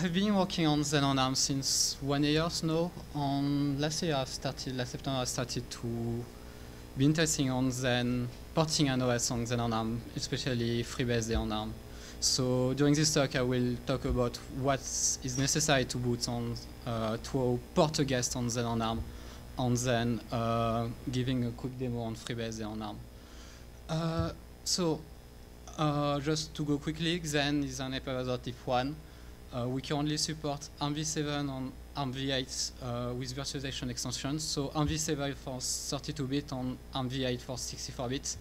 I've been working on Zen on ARM since 1 year now. Last year, last September, I started to be interested on Zen, porting an OS on Zen on ARM, especially FreeBSD on ARM. So during this talk, I will talk about what is necessary to boot on, to port a guest on Zen on ARM, and then giving a quick demo on FreeBSD on ARM. Just to go quickly, Zen is an hypervisor type 1. We currently support ARMv7 on ARMv8 with virtualization extensions. So ARMv7 for 32-bit and ARMv8 for 64-bit.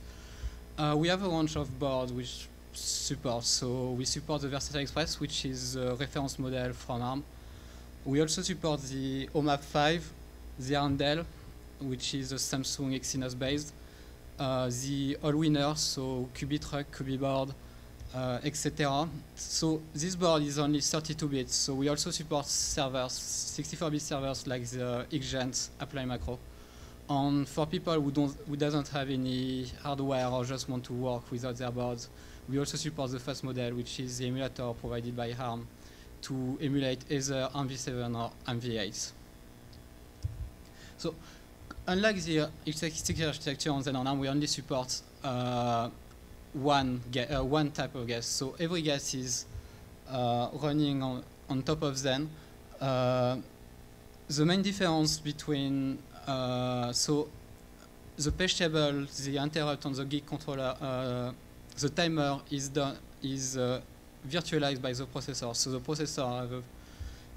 We have a range of boards which support. So we support the Versatile Express, which is a reference model from ARM. We also support the OMAP 5, the Arndale, which is a Samsung Exynos based, the Allwinner, so QB-Truck, QB-Board, etc. So this board is only 32-bit, so we also support servers, 64-bit servers like the XGent Apply Macro. And for people who doesn't have any hardware or just want to work without their boards, we also support the fast model, which is the emulator provided by ARM to emulate either ARMv7 or ARMv8. So unlike the x86 architecture on Zen on ARM, we only support one type of guest. So every guest is running on top of Zen. The main difference between so the page table, the interrupt on the gig controller, the timer is virtualized by the processor. So the processor has a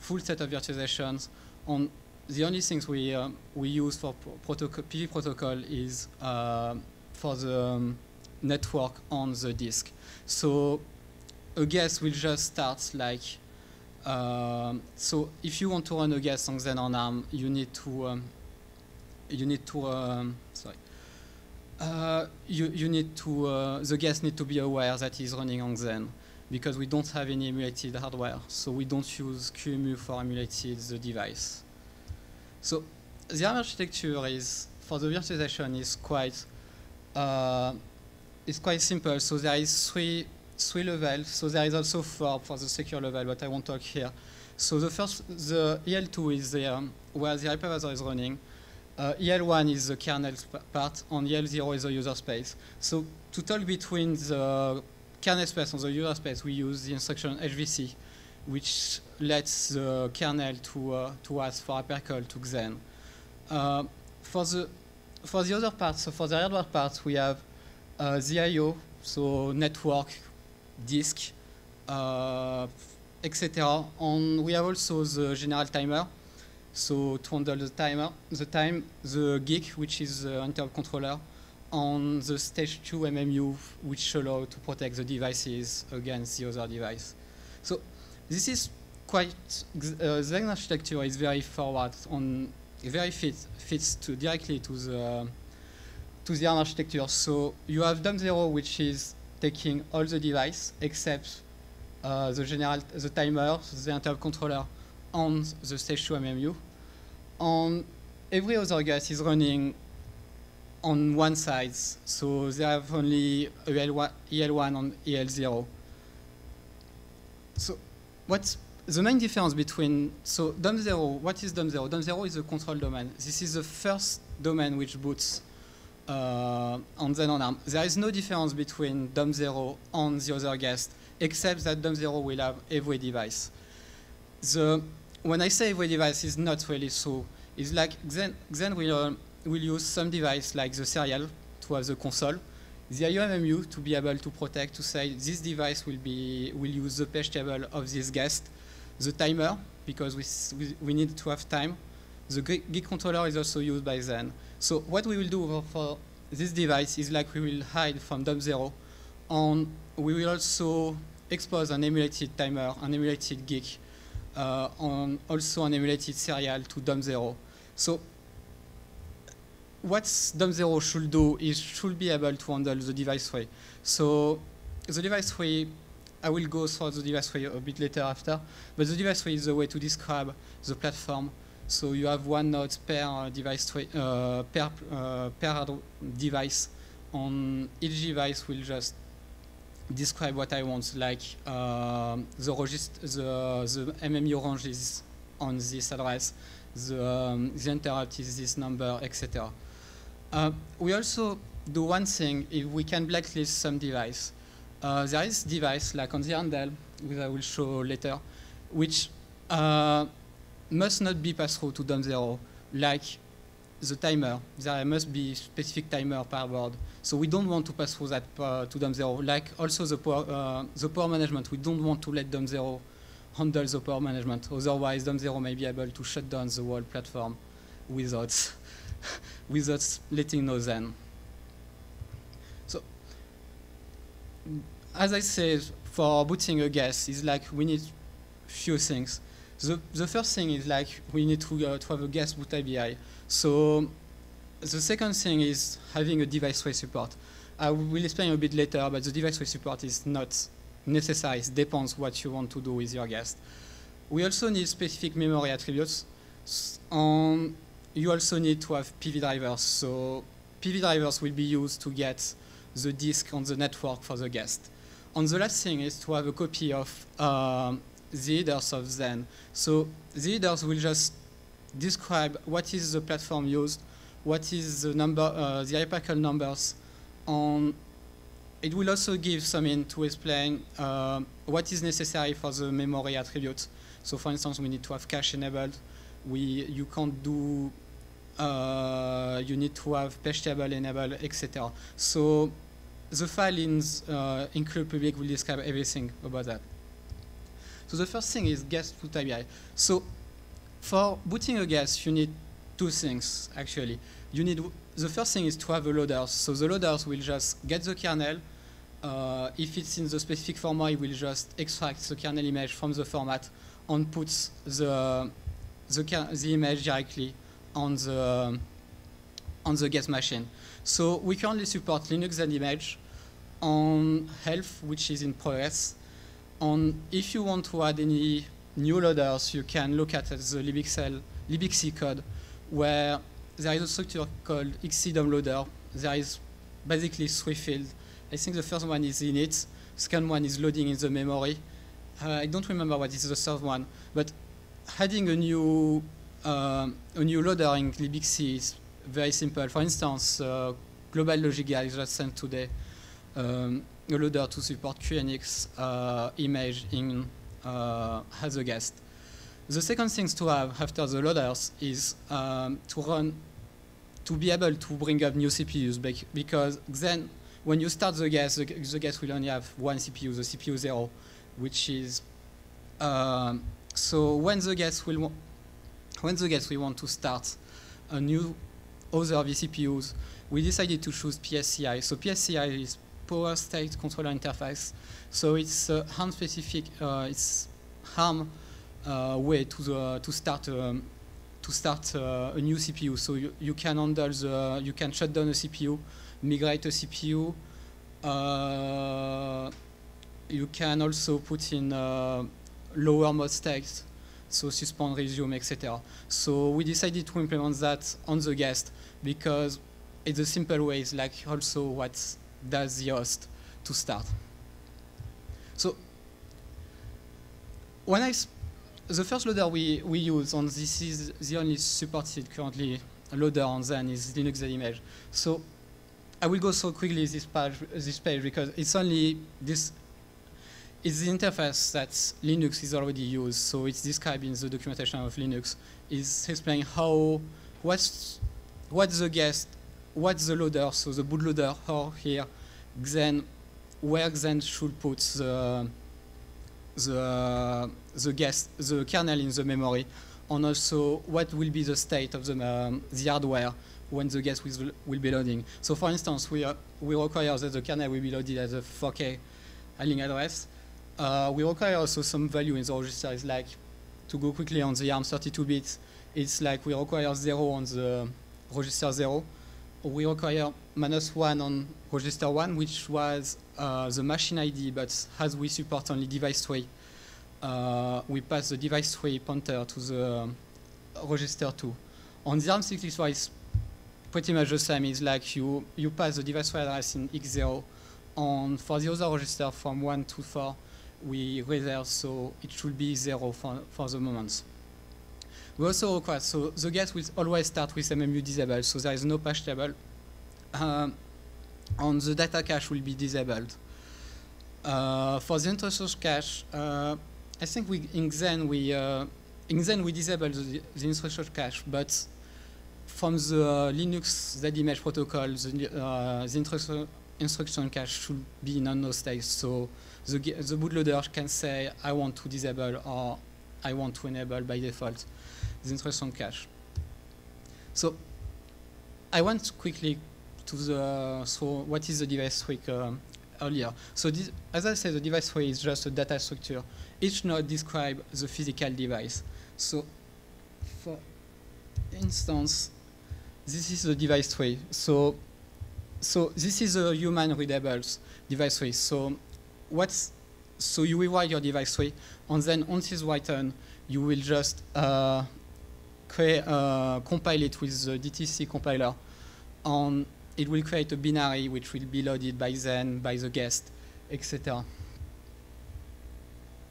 full set of virtualizations. On the only things we use for PV protocol is for the network on the disk. So a guest will just start like, so if you want to run a guest on Zen on ARM, the guest need to be aware that he's running on Zen, because we don't have any emulated hardware, so we don't use QEMU for emulated the device. So the ARM architecture is, for the virtualization, is quite simple. So there is three levels. So there is also four for the secure level, but I won't talk here. So the EL2 is where the hypervisor is running. EL1 is the kernel part, and EL0 is the user space. So to talk between the kernel space and the user space, we use the instruction HVC, which lets the kernel to ask for hypercall to Xen. For the other parts, so for the hardware parts, we have the I/O, so network, disk, etc. And we have also the general timer, so to handle the time, the GIC, which is the interrupt controller, and the stage 2 MMU, which allow to protect the devices against the other device. So this is quite, Zen architecture is very forward, on very fits directly to the ARM architecture. So you have DOM0, which is taking all the device except the timer, the interrupt controller, and the stage 2 MMU. And every other guest is running on one side, so they have only EL1 and EL0. So what's the main difference between, so DOM0, what is DOM0? DOM0 is a control domain. This is the first domain which boots on Zen on ARM. There is no difference between DOM0 and the other guest, except that DOM0 will have every device. When I say every device, is not really so. It's like Xen will use some device like the serial to have the console, the IOMMU to be able to protect, to say this device will use the page table of this guest, the timer, because we need to have time. The GIC controller is also used by Zen. So what we will do for this device is like we will hide from DOM0, and we will also expose an emulated timer, an emulated GIC, and also an emulated serial to DOM0. So what DOM0 should do is should be able to handle the device tree. So the device tree, I will go through the device tree a bit later after, but the device tree is the way to describe the platform. So you have one node per device tree, per device. On each device will just describe what I want, like the MMU range is on this address, the interrupt is this number, etc. We also do one thing, if we can blacklist some device. There is device, like on the handle, which I will show later, which must not be passed through to DOM0, like the timer. There must be specific timer per board. So we don't want to pass through that to DOM0. Like also the power management, we don't want to let DOM0 handle the power management. Otherwise, DOM0 may be able to shut down the whole platform without, without letting know then. So, as I said, for booting a guest, it's like we need few things. The first thing is like we need to have a guest boot ABI. So the second thing is having a device-way support. I will explain a bit later, but the device-way support is not necessary. It depends what you want to do with your guest. We also need specific memory attributes. You also need to have PV drivers. So PV drivers will be used to get the disk on the network for the guest. And the last thing is to have a copy of the headers of Xen. So the headers will just describe what is the platform used, what is the number, the hypercall numbers, and it will also give some hint to explain what is necessary for the memory attribute. So for instance, we need to have cache enabled. You can't do, you need to have page table enabled, etc. So the file in include public will describe everything about that. So the first thing is guest boot ABI. So for booting a guest, you need two things, actually. The first thing is to have a loader. So the loaders will just get the kernel. If it's in the specific format, it will just extract the kernel image from the format and put the image directly on the guest machine. So we currently support Linux Xen image on Health, which is in progress. And if you want to add any new loaders, you can look at the libxc code, where there is a structure called xcdom loader. There is basically three fields. I think the first one is init, second one is loading in the memory. I don't remember what is the third one, but adding a new loader in libxc is very simple. For instance, Global Logic guy just sent today a loader to support QNX image in as a guest. The second thing to have after the loaders is to be able to bring up new CPUs, because then when you start the guest will only have one CPU, the CPU 0, which is so when the guest will want to start a new other vCPUs, we decided to choose PSCI. So PSCI is Power State Controller Interface. So it's a ARM specific, it's ARM way to start a new CPU. So you can handle you can shut down a CPU, migrate a CPU. You can also put in lower mode states, so suspend, resume, etc. So we decided to implement that on the guest because it's a simple way. It's like also what does the host to start. So the first loader we use, and this is the only supported currently loader on Xen, is Linux Xen image. So I will go so quickly this page because it's only this. It's the interface that Linux is already used. So it's described in the documentation of Linux. It's explaining what's the guest, what's the loader, so the bootloader or here, Xen, where Xen should put the kernel in the memory, and also what will be the state of the hardware when the guest will be loading. So for instance, we require that the kernel will be loaded as a 4K link address. We require also some value in the register. It's like, to go quickly on the ARM 32-bit, it's like we require 0 on the register 0. We require -1 on register 1, which was the machine ID, but as we support only device tray, we pass the device tray pointer to the register 2. On the ARM64, it's pretty much the same. It's like you pass the device tray address in X0, And for the other register from 1 to 4, we reserve, so it should be 0 for the moment. We also require, so the get will always start with MMU disabled, so there is no patch table. And the data cache will be disabled. For the inter-source cache, I think in Xen we disable the inter-source cache, but from the Linux ZImage protocol, the instruction cache should be in unknown state. So the bootloader can say, I want to disable or I want to enable by default the instruction cache. So I went quickly to so what is the device tree earlier. So this, as I said, the device tree is just a data structure. Each node describes the physical device. So for instance, this is the device tree. So this is a human readable device tree. So you will write your device tree, and then once it's written, you will just compile it with the DTC compiler, and it will create a binary which will be loaded by Xen, by the guest, etc.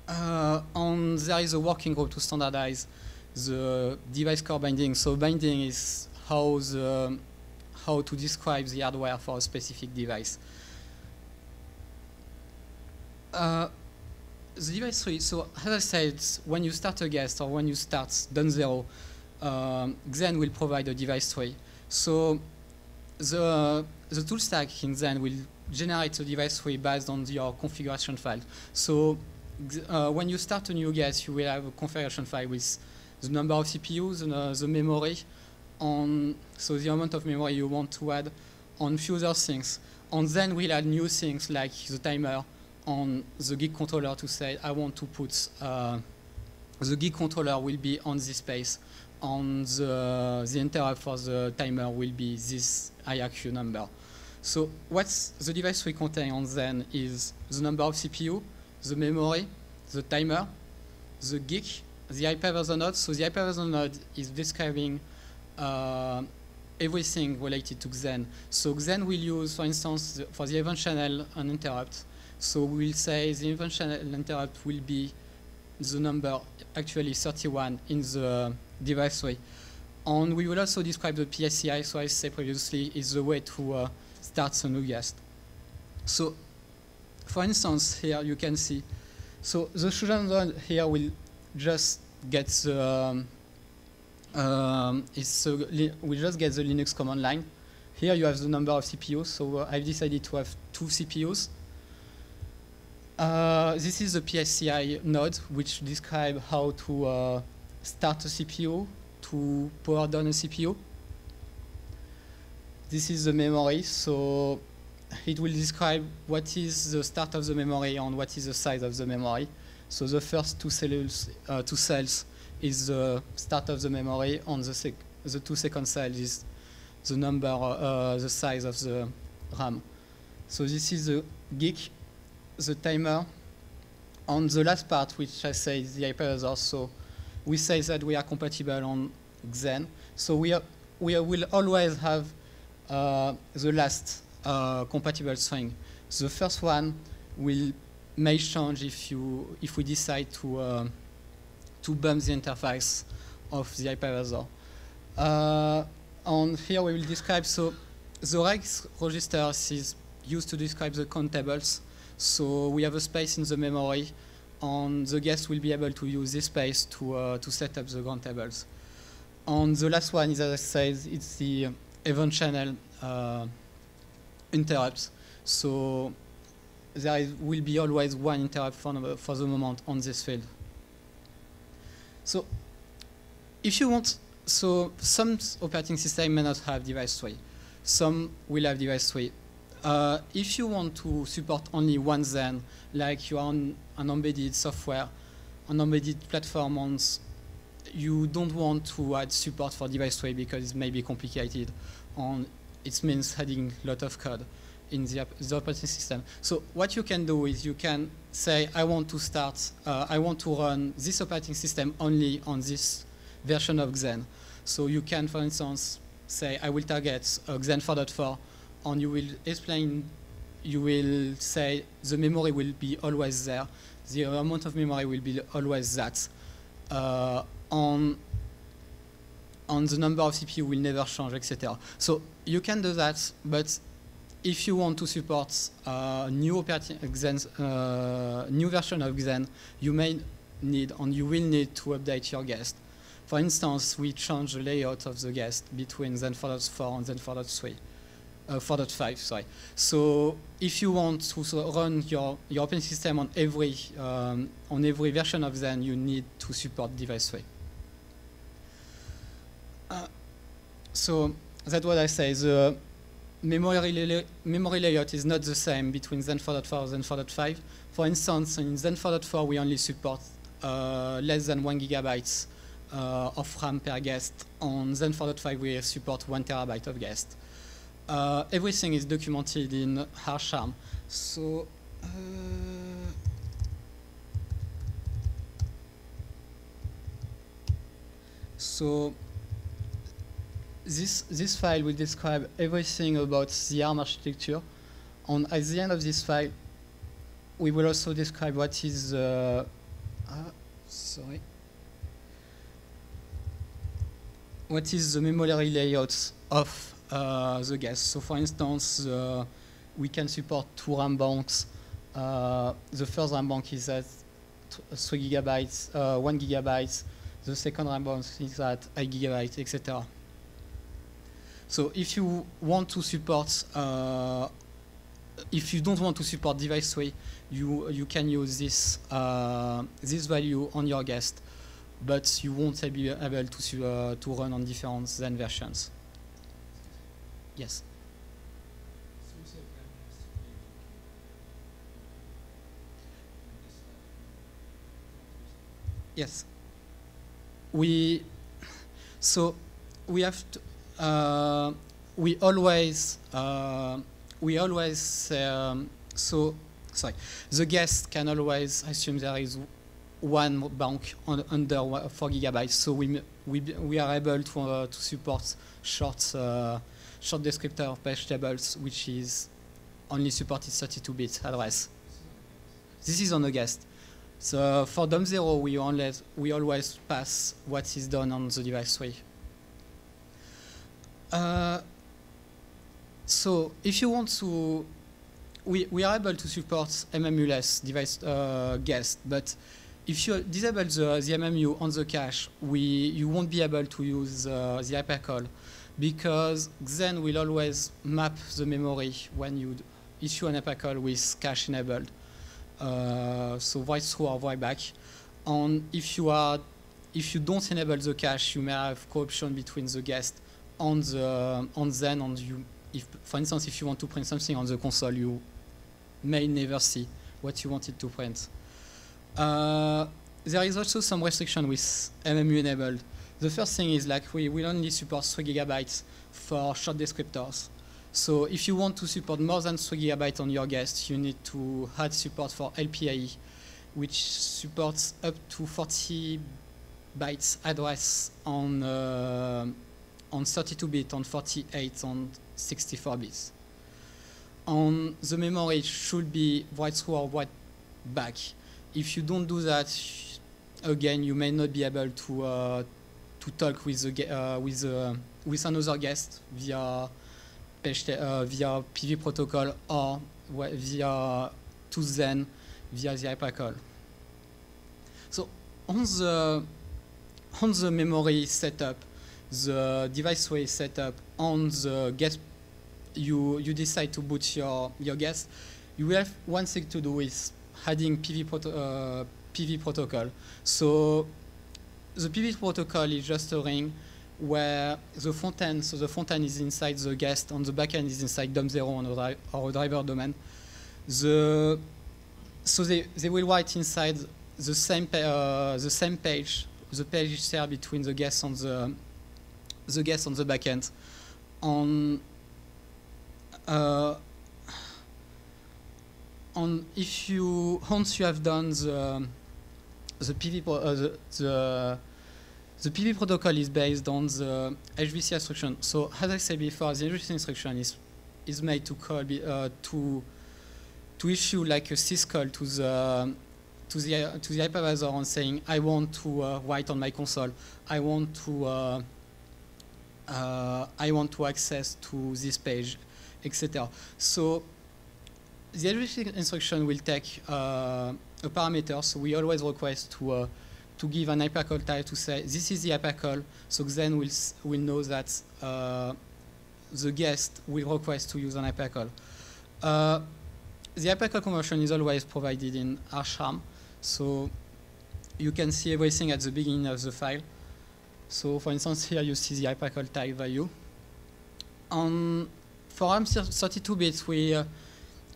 And there is a working group to standardize the device core binding. So binding is how to describe the hardware for a specific device. The device tree, so as I said, when you start a guest or when you start done zero, Xen will provide a device tree. So the tool stack in Xen will generate a device tree based on your configuration file. So when you start a new guest, you will have a configuration file with the number of CPUs, the memory, so the amount of memory you want to add, on few other things. And then we'll add new things like the timer on the gig controller to say, I want to put the gig controller will be on this space, and the interrupt for the timer will be this IRQ number. So what the device tree contain on Xen is the number of CPU, the memory, the timer, the gig, the hypervisor node. So the hypervisor node is describing everything related to Xen. So Xen will use, for instance, for the event channel an interrupt. So we will say the event channel interrupt will be the number actually 31 in the device tree. And we will also describe the PSCI, so I said previously, is the way to start a new guest. So for instance, here you can see, so the children node here will just get the we just get the Linux command line. Here you have the number of CPUs, so I've decided to have 2 CPUs. This is the PSCI node, which describes how to start a CPU, to power down a CPU. This is the memory, so it will describe what is the start of the memory and what is the size of the memory. So the first two cells is the start of the memory, and the 2 second cells is the number, the size of the RAM. So this is the gig, the timer, and the last part, which I say is the hypervisor. So we say that we are compatible on Xen. So we will always have the last compatible string. The first one may change if we decide to bump the interface of the hypervisor. And here we will describe, so the regs register is used to describe the count tables. So we have a space in the memory, and the guest will be able to use this space to set up the count tables. And the last one is, as I said, it's the event channel interrupt. So there will be always one interrupt for the moment on this field. So if you want, so some operating systems may not have device tree. Some will have device tree. If you want to support only one Xen, like you are on an embedded software, an embedded platform, and you don't want to add support for device tree because it may be complicated, and it means adding a lot of code in the operating system. So what you can do is you can say, I want to run this operating system only on this version of Xen. So you can, for instance, say, I will target Xen 4.4, and you will explain you will say the memory will be always there. The amount of memory will be always that. On the number of CPU will never change, etc. So you can do that, but if you want to support new version of Xen, you may need and you will need to update your guest. For instance, we change the layout of the guest between Xen 4.4 and Xen 4.5. Sorry. So if you want to run your operating system on every version of Xen, you need to support device 3. So that's what I say. The memory layout is not the same between Xen 4.4 and Xen 4.5. For instance, in Xen 4.4 we only support less than 1 GB of RAM per guest. On Xen 4.5 we support 1 TB of guest. Everything is documented in Harsham. So this file will describe everything about the ARM architecture. And at the end of this file, we will also describe what is what is the memory layout of the guest. So for instance, we can support 2 RAM banks. The first RAM bank is at 3 GB, 1 GB. The second RAM bank is at 8 GB, etc. So if you want to support, if you don't want to support device 3, you can use this this value on your guest, but you won't be able to run on different Xen versions. Yes. Yes. We have to. We always sorry. The guest can always assume there is one bank under 4 GB. So we are able to support short descriptor page tables, which is only supported 32-bit address. This is on a guest. So for DOM0, we always pass what is done on the device 3. So if you want to, we are able to support MMU-less device guest, but if you disable the MMU on the cache, you won't be able to use the hypercall, because Xen will always map the memory when you issue an hypercall with cache enabled. So write through or write back. And if you don't enable the cache, you may have co-option between the guest on Xen, and for instance, if you want to print something on the console, you may never see what you wanted to print. There is also some restriction with MMU enabled. The first thing is we will only support 3 GB for short descriptors. So if you want to support more than 3 GB on your guest, you need to add support for LPAE, which supports up to 40 bytes address on 32-bit, on 48, on 64 bits. On the memory, it should be write through or write back. If you don't do that, again, you may not be able to talk with another guest via PV protocol or via to Xen via the hypercall. So on the memory setup, the device tray setup, on the guest, you decide to boot your guest. You will have one thing to do with adding PV protocol. So the PV protocol is just a ring where the front end, so the front end is inside the guest, and the back end is inside DOM0 or a driver domain. So they will write inside the same page. The page is shared between the guest and the guest on the back end. On if you once you have done the PV protocol is based on the HVC instruction. So as I said before, the HVC instruction is made to call to issue like a syscall to the hypervisor and saying, I want to write on my console, I want to access to this page, etc. So the HBC instruction will take a parameter, so we always request to give an hypercall type to say this is the hypercall, so then we'll know that the guest will request to use an hypercall. The hypercall conversion is always provided in RCharm, so you can see everything at the beginning of the file. So for instance, here you see the hypercall type value. For ARM32-bit,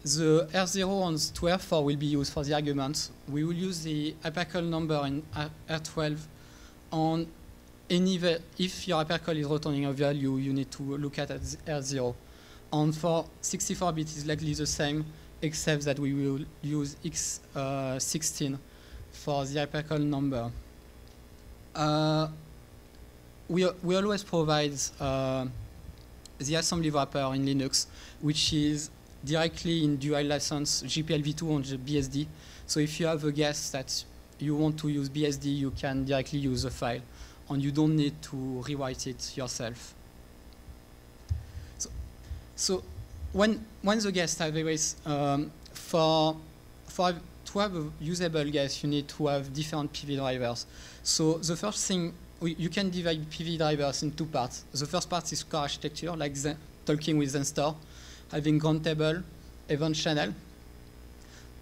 the R0 and to R4 will be used for the arguments. We will use the hypercall number in R12 on if your hypercall is returning a value, you need to look at R0. And for 64-bit, it's likely the same, except that we will use X16 for the hypercall number. We always provide the assembly wrapper in Linux, which is directly in dual license GPLv2 and BSD. So if you have a guest that you want to use BSD, you can directly use the file, and you don't need to rewrite it yourself. So when the guest have to have a usable guest, you need to have different PV drivers. So the first thing, you can divide PV drivers in two parts. The first part is core architecture, like talking with XenStore, having ground table, event channel.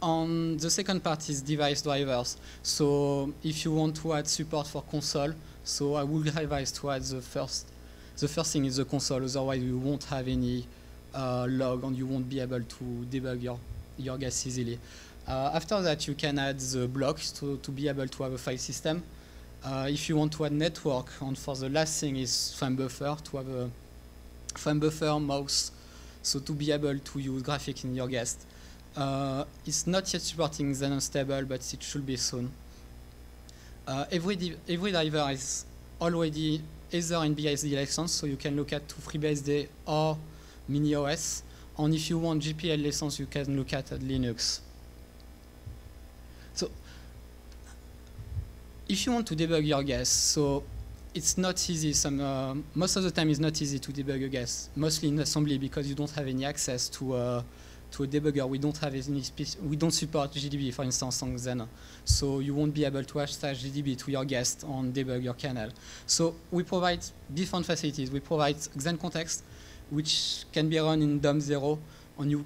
And the second part is device drivers. So if you want to add support for console, so I will advise to add the first thing is the console, otherwise you won't have any log and you won't be able to debug your guest easily. After that, you can add the blocks to be able to have a file system. If you want to add network, and for the last thing is frame buffer, to have a frame buffer mouse, so to be able to use graphics in your guest. It's not yet supporting Xen Unstable, but it should be soon. Every driver is already either in BSD license, so you can look at FreeBSD or MiniOS. And if you want GPL license, you can look at Linux. So if you want to debug your guest, so it's not easy. Most of the time, it's not easy to debug a guest, mostly in assembly because you don't have any access to a debugger. We don't support GDB, for instance, on Xen, so you won't be able to hashtag GDB to your guest and debug your kernel. So we provide different facilities. We provide Xen context, which can be run in DOM0, and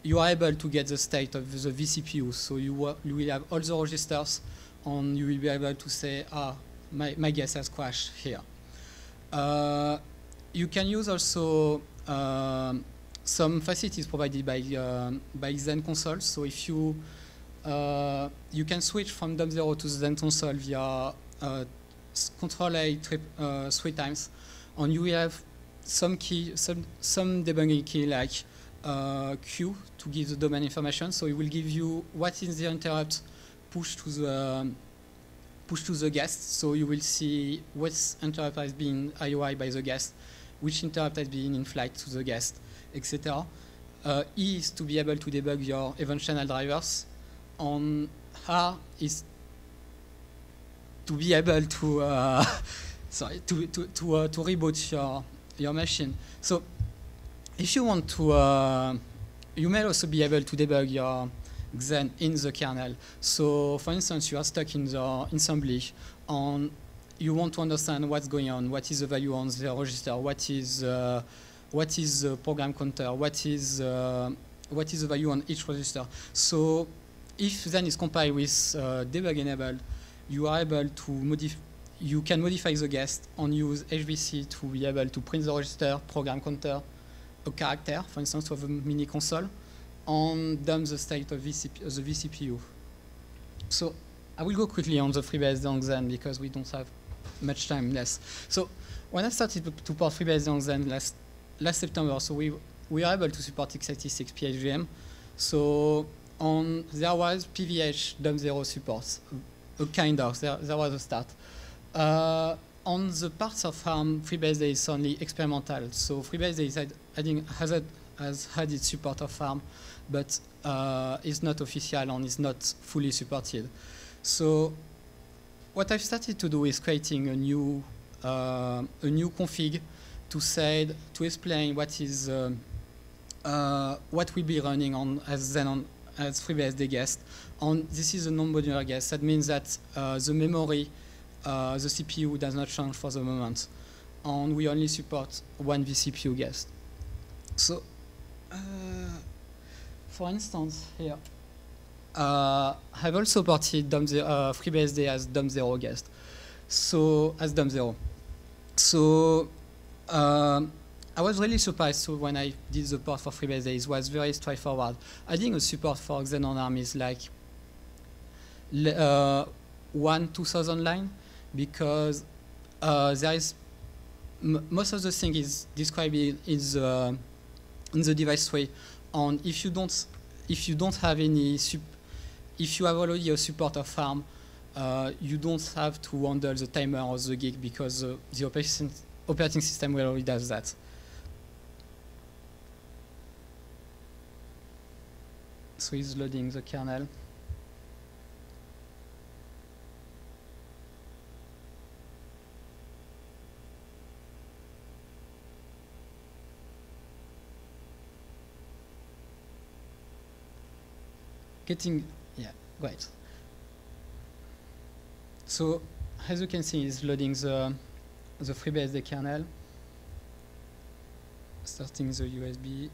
you are able to get the state of the vCPU. So you will have all the registers, and you will be able to say, my guest has crashed here. You can use also some facilities provided by Xen console. So if you can switch from DOM0 to Xen console via Control-A 3 times, and you will have some debugging key like Q to give the domain information. So it will give you what is the interrupt push to the guest. So you will see what interrupt has been IOI by the guest, which interrupt has been in flight to the guest, etc. E is to be able to debug your event channel drivers. On R is to be able to to reboot your machine. So if you want to, you may also be able to debug your Xen in the kernel. So for instance, you are stuck in the assembly and you want to understand what's going on, what is the value on the register, what is the program counter, what is the value on each register. So if Xen is compiled with debug enabled, you are able to you can modify the guest and use HBC to be able to print the register, program counter, a character, for instance, to have a mini console, and dump the state of the vCPU. So I will go quickly on the FreeBSD on Xen because we don't have much time left. So when I started to support FreeBSD on Xen last September, so we were able to support x86 PHVM. So there was PVH DOM0 support, there was a start. On the parts of ARM, FreeBSD is only experimental. So FreeBSD is has had its support of ARM, but is not official and is not fully supported. So what I've started to do is creating a new config to explain what is what will be running on as FreeBSD guest. And this is a non-modular guest. That means that the memory, the CPU does not change for the moment, and we only support one vCPU guest. So, for instance, here, I've also supported FreeBSD as DOM0 guest. So, as DOM0. So, I was really surprised when I did the port for FreeBSD. It was very straightforward. Adding a support for Xenon ARM is like 1,000 line, because there is most of the thing is described in the device tree. And if you don't have any if you have already a support of ARM, you don't have to handle the timer or the gig, because the operating system already does that. So it's loading the kernel. Yeah, great. So as you can see, it's loading the FreeBSD kernel, starting the USB.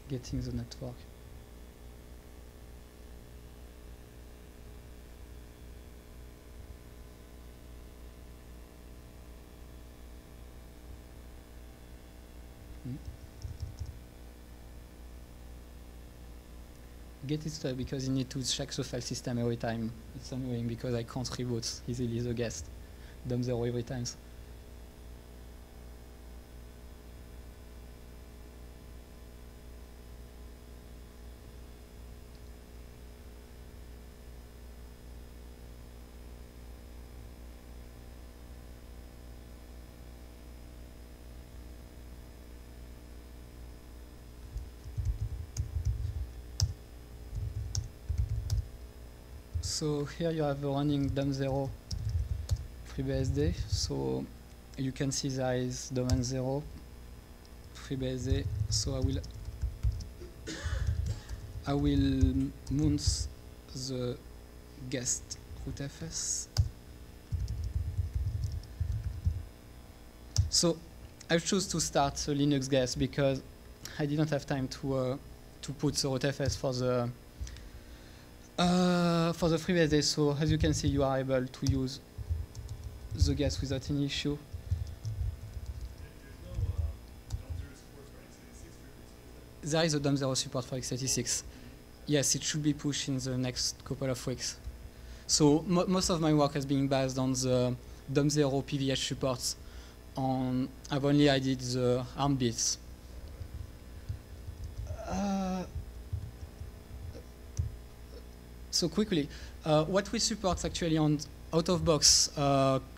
Getting the network. Get it started, because you need to check the file system every time. It's annoying because I can't reboot easily the guest. DOM0 every time. So here you have a running DOM0 FreeBSD. So you can see there is domain 0 FreeBSD. So I will mount the guest rootfs. So I chose to start the Linux guest because I didn't have time to put the rootfs for the FreeBSD. So as you can see, you are able to use the guest without any issue. There is a DOM0 support for x86. Yes, it should be pushed in the next couple of weeks. So most of my work has been based on the DOM0 PVH supports. I've only added the ARM bits. So quickly, what we support actually on out of box.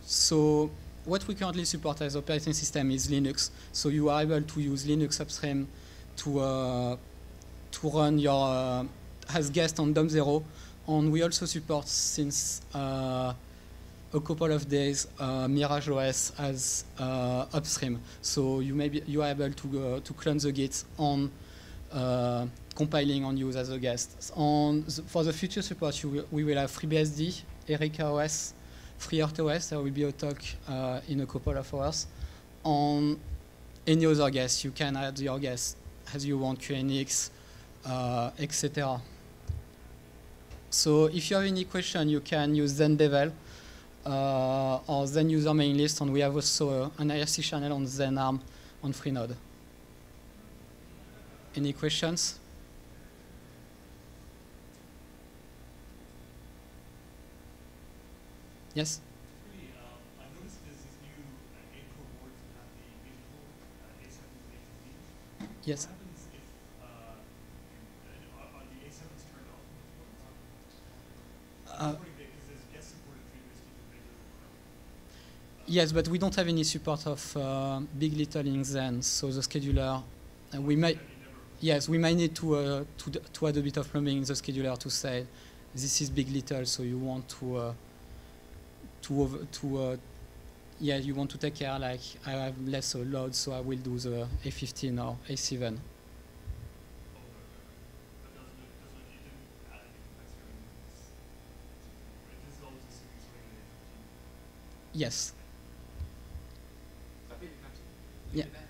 So what we currently support as operating system is Linux. So you are able to use Linux upstream to run your as guest on DOM0, and we also support since a couple of days Mirage OS as upstream. So you are able to clone the Git on compiling and use as a guest. For the future support, we will have FreeBSD, Erica OS, FreeRTOS. There will be a talk in a couple of hours. On any other guest, you can add your guest as you want, QNX, etc. So if you have any question, you can use ZenDevel or Zen user mailing list, and we have also an IRC channel on Zen ARM on Freenode. Any questions? Yes? I noticed there's these new 8-core boards that have the beautiful A7s and A2Bs. Yes. What happens if are the A7s turned off on those boards? Because there's guest supported FreeBSD for regular. Yes, but we don't have any support of big little in Xen, so the scheduler we might. Yes, we might need to add a bit of plumbing in the scheduler to say this is big little, so you want yeah, you want to take care, like I have less load, so I will do the A15 or A7. Yes. Ça fait des factures. Yeah.